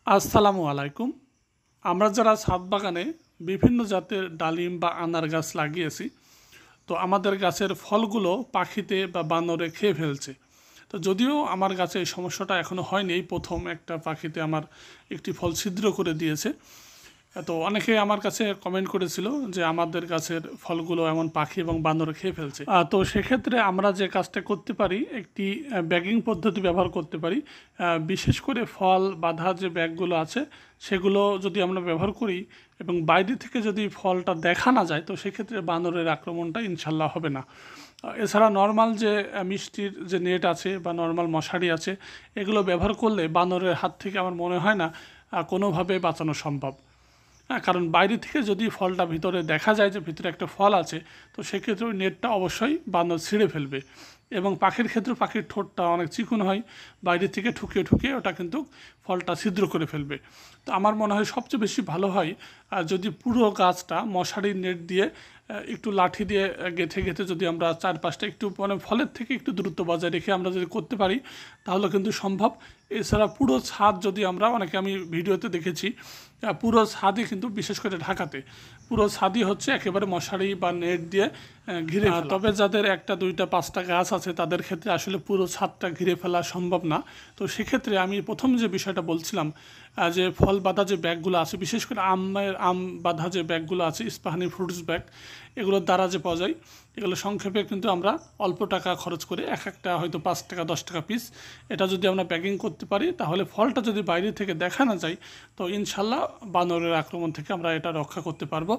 আসসালামু আলাইকুম। আমরা যারা ছাদ বাগানে বিভিন্ন জাতের ডালিম বা আনার গাছ লাগিয়েছি, তো আমাদের গাছের ফলগুলো পাখিতে বা বানরে খেয়ে ফেলছে। তো যদিও আমার গাছে এই সমস্যাটা এখনও হয়নি, এই প্রথম একটা পাখিতে আমার একটি ফল ছিদ্র করে দিয়েছে। তো অনেকে আমার কাছে কমেন্ট করেছিল যে আমাদের গাছের ফলগুলো এমন পাখি এবং বানর খেয়ে ফেলছে। তো সেক্ষেত্রে আমরা যে কাজটা করতে পারি, একটি ব্যাগিং পদ্ধতি ব্যবহার করতে পারি। বিশেষ করে ফল বাঁধা যে ব্যাগগুলো আছে সেগুলো যদি আমরা ব্যবহার করি এবং বাইরে থেকে যদি ফলটা দেখা না যায়, তো সেক্ষেত্রে বানরের আক্রমণটা ইনশাল্লাহ হবে না। এছাড়া নর্মাল যে মিষ্টির যে নেট আছে বা নর্মাল মশারি আছে, এগুলো ব্যবহার করলে বানরের হাত থেকে আমার মনে হয় না কোনোভাবে বাঁচানো সম্ভব। কারণ বাইরে থেকে যদি ফলটা ভিতরে দেখা যায় যে ভিতরে একটা ফল আছে, তো সেক্ষেত্রে ওই নেটটা অবশ্যই বানর ছিঁড়ে ফেলবে। এবং পাখির ক্ষেত্রে পাখির ঠোঁটটা অনেক চিকন হয়, বাইরে থেকে ঠুকিয়ে ঠুকিয়ে ওটা কিন্তু ফলটা ছিদ্র করে ফেলবে। তো আমার মনে হয় সবচেয়ে বেশি ভালো হয় যদি পুরো গাছটা মশারির নেট দিয়ে একটু লাঠি দিয়ে গেঁথে গেঁথে যদি আমরা চারপাশটা একটু মানে ফলের থেকে একটু দূরত্ব বজায় রেখে আমরা যদি করতে পারি, তাহলে কিন্তু সম্ভব। এছাড়া পুরো ছাদ যদি আমরা, অনেকে আমি ভিডিওতে দেখেছি পুরো ছাদই কিন্তু, বিশেষ করে ঢাকাতে পুরো ছাদই হচ্ছে একেবারে মশারি বা নেট দিয়ে ঘিরে ফেলা। তবে যাদের একটা দুইটা পাঁচটা গাছ আছে তাদের ক্ষেত্রে আসলে পুরো ছাদটা ঘিরে ফেলা সম্ভব না। তো সেক্ষেত্রে আমি প্রথম যে বিষয়টা বলছিলাম, যে ফল বাঁধা যে ব্যাগগুলো আছে, বিশেষ করে আম বাঁধা যে ব্যাগগুলো আছে, ইস্পাহানি ফ্রুটস ব্যাগ, এগুলোর দ্বারা যে পাওয়া যায়, এগুলো সংক্ষেপে কিন্তু আমরা অল্প টাকা খরচ করে এক একটা হয়তো 5 টাকা 10 টাকা পিস, এটা যদি আমরা প্যাকিং করতে পারি, তাহলে ফলটা যদি বাইরে থেকে দেখা না যায়, তো ইনশাল্লাহ বানরের আক্রমণ থেকে আমরা এটা রক্ষা করতে পারবো।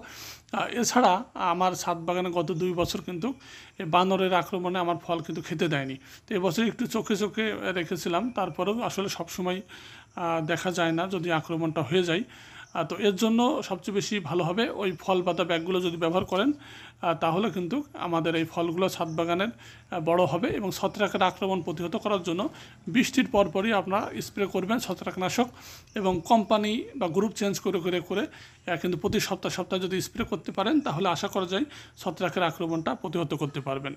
এছাড়া আমার ছাদ বাগানে গত 2 বছর কিন্তু এই বানরের আক্রমণে আমার ফল কিন্তু খেতে দেয়নি। তো এবছর একটু চোখে চোখে রেখেছিলাম, তারপরেও আসলে সবসময় দেখা যায় না যদি আক্রমণটা হয়ে যায়। তো এর জন্য সবচেয়ে বেশি ভালো হবে ওই ফল পাতা ব্যাগগুলো যদি ব্যবহার করেন, তাহলে কিন্তু আমাদের এই ফলগুলো ছাদ বাগানের বড় হবে। এবং ছত্রাকের আক্রমণ প্রতিহত করার জন্য বৃষ্টির পরপরই আপনারা স্প্রে করবেন ছত্রাকনাশক, এবং কোম্পানি বা গ্রুপ চেঞ্জ করে করে করে কিন্তু প্রতি সপ্তাহে যদি স্প্রে করতে পারেন, তাহলে আশা করা যায় ছত্রাকের আক্রমণটা প্রতিহত করতে পারবেন।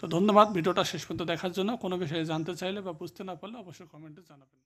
তো ধন্যবাদ ভিডিওটা শেষ পর্যন্ত দেখার জন্য। কোনো বিষয়ে জানতে চাইলে বা বুঝতে না পারলে অবশ্যই কমেন্টে জানাবেন।